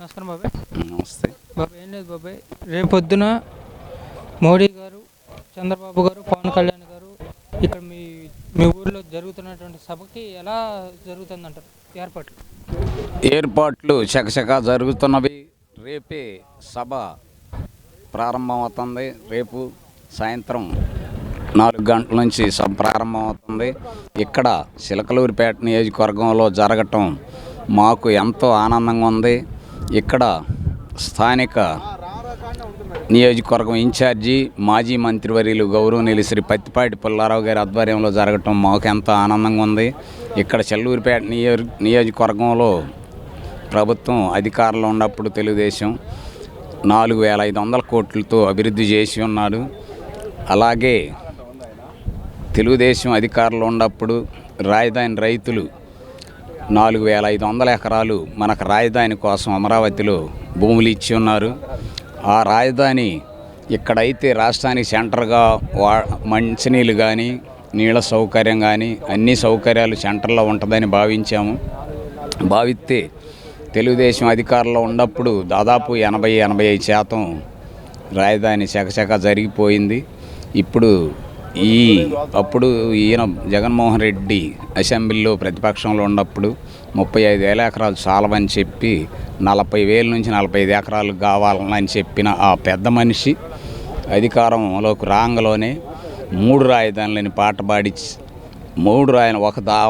నమస్కారం బాబాయ్. నమస్తే బాబాయ్ ఏం లేదు బాబాయ్, రేపొద్దున మోడీ గారు, చంద్రబాబు గారు, పవన్ కళ్యాణ్ గారు ఇక్కడ మీ మీ ఊర్లో జరుగుతున్నటువంటి సభకి ఎలా జరుగుతుందంటారు ఏర్పాట్లు చకచకా జరుగుతున్నవి. రేపే సభ ప్రారంభమవుతుంది. రేపు సాయంత్రం 4 గంటల నుంచి సభ ప్రారంభమవుతుంది. ఇక్కడ చిలకలూరిపేట నియోజకవర్గంలో జరగటం మాకు ఎంతో ఆనందంగా ఉంది. ఇక్కడ స్థానిక నియోజకవర్గం ఇన్ఛార్జి మాజీ మంత్రివర్యులు గౌరవనీయులు శ్రీ పత్తిపాటి పుల్లారావు గారి ఆధ్వర్యంలో జరగటం మాకు ఎంతో ఆనందంగా ఉంది. ఇక్కడ చిలకలూరిపేట నియోజకవర్గంలో ప్రభుత్వం అధికారంలో ఉన్నప్పుడు తెలుగుదేశం 4,500 కోట్లతో అభివృద్ధి చేసి ఉన్నాడు. అలాగే తెలుగుదేశం అధికారంలో ఉన్నప్పుడు రాజధాని రైతులు 4,500 ఎకరాలు మనకు రాజధాని కోసం అమరావతిలో భూములు ఇచ్చి ఉన్నారు. ఆ రాజధాని ఇక్కడైతే రాష్ట్రానికి సెంటర్గా మంచినీళ్ళు కానీ నీళ్ళ సౌకర్యం కానీ అన్ని సౌకర్యాలు సెంటర్లో ఉంటుందని భావిస్తే తెలుగుదేశం అధికారంలో ఉన్నప్పుడు దాదాపు 80-85% రాజధాని చకచక జరిగిపోయింది. అప్పుడు ఈయన జగన్మోహన్ రెడ్డి అసెంబ్లీలో ప్రతిపక్షంలో ఉన్నప్పుడు 35,000 ఎకరాలు చాలవని చెప్పి 40,000 నుంచి 45 ఎకరాలు కావాలని చెప్పిన ఆ పెద్ద మనిషి అధికారంలోకి రాంగలోనే 3 రాజధానులని పాటపాడి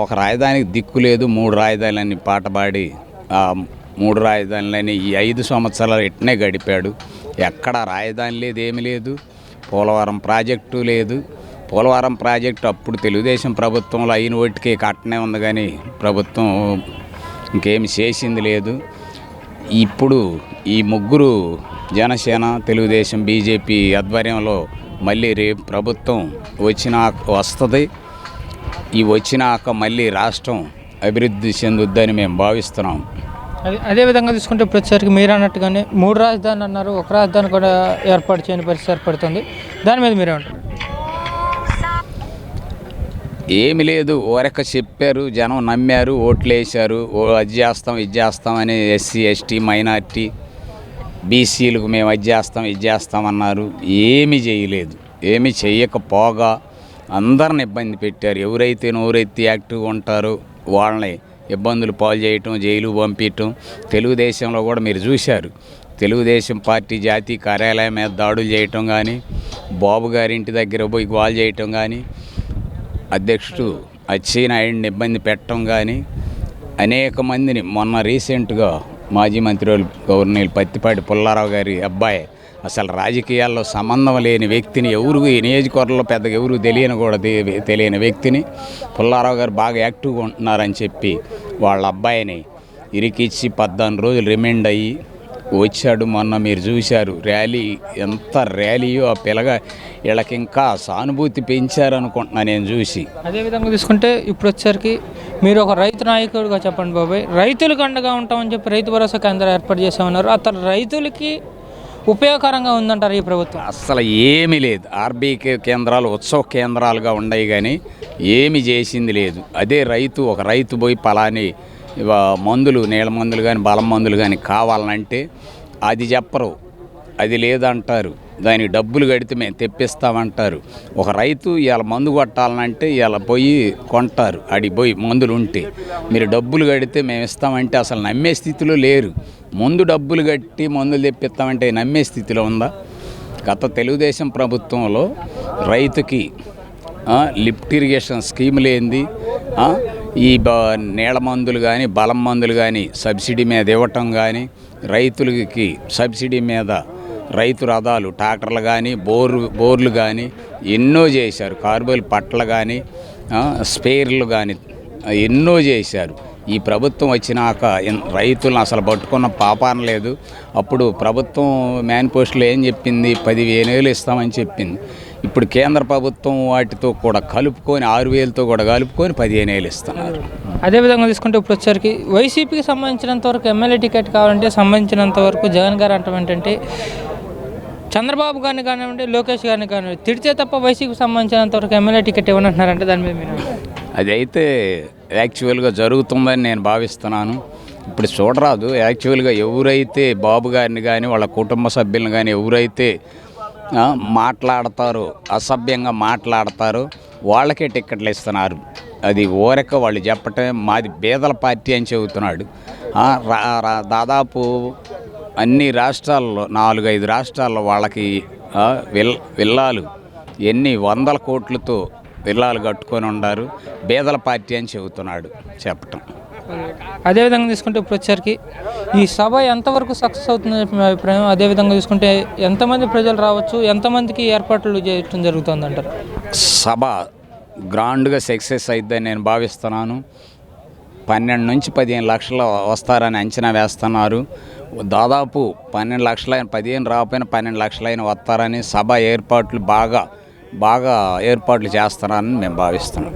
ఒక రాజధానికి దిక్కు లేదు, 3 రాజధానులని పాటపాడి ఆ 3 రాజధానులని ఈ 5 సంవత్సరాలు ఎట్నే గడిపాడు. ఎక్కడ రాజధాని లేదు, ఏమీ లేదు. పోలవరం ప్రాజెక్టు లేదు. పోలవరం ప్రాజెక్టు అప్పుడు తెలుగుదేశం ప్రభుత్వంలో అయిన ఒట్టికి కట్టనే ఉంది కానీ ప్రభుత్వం ఇంకేమి చేసింది లేదు. ఇప్పుడు ఈ ముగ్గురు జనసేన, తెలుగుదేశం, బీజేపీ ఆధ్వర్యంలో మళ్ళీ రేపు ప్రభుత్వం వస్తుంది. వచ్చినాక మళ్ళీ రాష్ట్రం అభివృద్ధి చెందుద్దని మేము భావిస్తున్నాం. అదేవిధంగా తీసుకుంటే ఇప్పుడు వచ్చేసరికి మీరు అన్నట్టుగానే 3 రాజధానులు అన్నారు, ఒక రాజధాని కూడా ఏర్పాటు చేయని పరిస్థితి ఏర్పడుతుంది. దాని మీద మీరేమంటారు? ఏమి లేదు, ఓరెక్క చెప్పారు, జనం నమ్మారు, ఓట్లు వేశారు. అది చేస్తాం ఇది చేస్తామని ఎస్సీ ఎస్టీ మైనార్టీ బీసీలకు మేము అది చేస్తాం అన్నారు. ఏమీ చేయలేదు. ఏమీ చెయ్యకపోగా అందరిని ఇబ్బంది పెట్టారు. ఎవరైతే నోరైతే యాక్టివ్గా ఉంటారో వాళ్ళని ఇబ్బందులు పాలు చేయటం, జైలు పంపించటం. తెలుగుదేశంలో కూడా మీరు చూశారు, తెలుగుదేశం పార్టీ జాతీయ కార్యాలయం మీద దాడులు చేయటం కానీ, బాబు గారి ఇంటి దగ్గర పోయి గోల్ చేయటం కానీ, అధ్యక్షుడు అచ్చెన్నాయుడిని ఇబ్బంది పెట్టడం కానీ, అనేక మందిని మొన్న రీసెంట్గా మాజీ మంత్రి గవర్నర్ పత్తిపాటి పుల్లారావు గారి అబ్బాయి అసలు రాజకీయాల్లో సంబంధం లేని వ్యక్తిని ఈ నియోజకవర్గంలో పెద్దగా ఎవరు తెలియని వ్యక్తిని పుల్లారావు గారు బాగా యాక్టివ్గా ఉంటున్నారని చెప్పి వాళ్ళ అబ్బాయిని ఇరికిచ్చి 14 రోజులు రిమైండ్ అయ్యి వచ్చాడు. మొన్న మీరు చూశారు ఎంత ర్యాలీయో. ఆ పిల్లగా వీళ్ళకి ఇంకా సానుభూతి పెంచారనుకుంటున్నా నేను చూసి. అదేవిధంగా తీసుకుంటే ఇప్పుడు వచ్చేసరికి మీరు ఒక రైతు నాయకుడిగా చెప్పండి బాబాయ్, రైతులకు అండగా ఉంటామని చెప్పి రైతు భరోసా కేంద్రం ఏర్పాటు చేసామన్నారు. అతను రైతులకి ఉపయోగకరంగా ఉందంటారు ఈ ప్రభుత్వం? అసలు ఏమీ లేదు. ఆర్బీకే కేంద్రాలు ఉత్సవ కేంద్రాలుగా ఉన్నాయి కానీ ఏమి చేసింది లేదు. అదే ఒక రైతు పోయి పలాని మందులు, నీళ్ళ మందులు కానీ బలం మందులు కానీ కావాలంటే అది చెప్పరు, అది లేదంటారు. దానికి డబ్బులు కడితే మేము తెప్పిస్తామంటారు. ఒక రైతు ఇవాళ మందు కొట్టాలంటే ఇవాళ పోయి కొంటారు. పోయి మందులు ఉంటే మీరు డబ్బులు కడితే మేము ఇస్తామంటే అసలు నమ్మే స్థితిలో లేరు. ముందు డబ్బులు కట్టి మందులు తెప్పిస్తామంటే నమ్మే స్థితిలో ఉందా? గత తెలుగుదేశం ప్రభుత్వంలో రైతుకి లిఫ్ట్ ఇరిగేషన్ స్కీములు ఏంది, ఈ నీళ్ళ మందులు కానీ బలం మందులు కానీ సబ్సిడీ మీద ఇవ్వటం కానీ, రైతులకి సబ్సిడీ మీద రైతు రథాలు ట్రాక్టర్లు కానీ బోర్లు కానీ ఎన్నో చేశారు. కార్బోల్ పట్ల కానీ స్పేర్లు కానీ ఎన్నో చేశారు. ఈ ప్రభుత్వం వచ్చినాక రైతులను అసలు పట్టుకున్న పాపాన లేదు. అప్పుడు ప్రభుత్వం మేనిఫెస్టోలో ఏం చెప్పింది? 10,000 ఇస్తామని చెప్పింది. ఇప్పుడు కేంద్ర ప్రభుత్వం వాటితో కూడా కలుపుకొని 6,000తో కూడా కలుపుకొని 15,000 ఇస్తున్నారు. అదేవిధంగా తీసుకుంటే ఇప్పుడు వచ్చేసరికి వైసీపీకి సంబంధించినంత వరకు ఎమ్మెల్యే టికెట్ కావాలంటే సంబంధించినంత వరకు జగన్ గారు అంటాం ఏంటంటే చంద్రబాబు గారిని కానివ్వండి, లోకేష్ గారిని కానివ్వండి తిడితే తప్ప వైసీపీకి సంబంధించినంత వరకు ఎమ్మెల్యే టికెట్ ఇవ్వనంటున్నారంటే దాని మీద మీరు? అది అయితే యాక్చువల్గా జరుగుతుందని నేను భావిస్తున్నాను. ఇప్పుడు చూడరాదు. యాక్చువల్గా ఎవరైతే బాబు గారిని కానీ వాళ్ళ కుటుంబ సభ్యులను కానీ ఎవరైతే మాట్లాడతారో, అసభ్యంగా మాట్లాడతారో వాళ్ళకే టిక్కెట్లు ఇస్తున్నారు. అది ఊరక వాళ్ళు చెప్పటమే మాది బేదల పార్టీ అని చెబుతున్నాడు. దాదాపు అన్ని రాష్ట్రాల్లో 4-5 రాష్ట్రాల్లో వాళ్ళకి విల్లాలు ఎన్ని వందల కోట్లతో విల్లాలు కట్టుకొని ఉన్నారు. బేదల పార్టీ అని చెబుతున్నాడు చెప్పటం. అదేవిధంగా తీసుకుంటే ఇప్పుడు వచ్చరికి ఈ సభ ఎంతవరకు సక్సెస్ అవుతుంది మీ అభిప్రాయం? అదేవిధంగా చూసుకుంటే ఎంతమంది ప్రజలు రావచ్చు, ఎంతమందికి ఏర్పాట్లు చేయటం జరుగుతుంది అంటారు? సభ గ్రాండ్గా సక్సెస్ అయిద్దని నేను భావిస్తున్నాను. 12 నుంచి 15 లక్షలు వస్తారని అంచనా వేస్తున్నారు. దాదాపు 12 లక్షలైన 15 రాకపోయినా 12 లక్షలైన వస్తారని సభ ఏర్పాట్లు బాగా ఏర్పాట్లు చేస్తారని మేము భావిస్తున్నాం.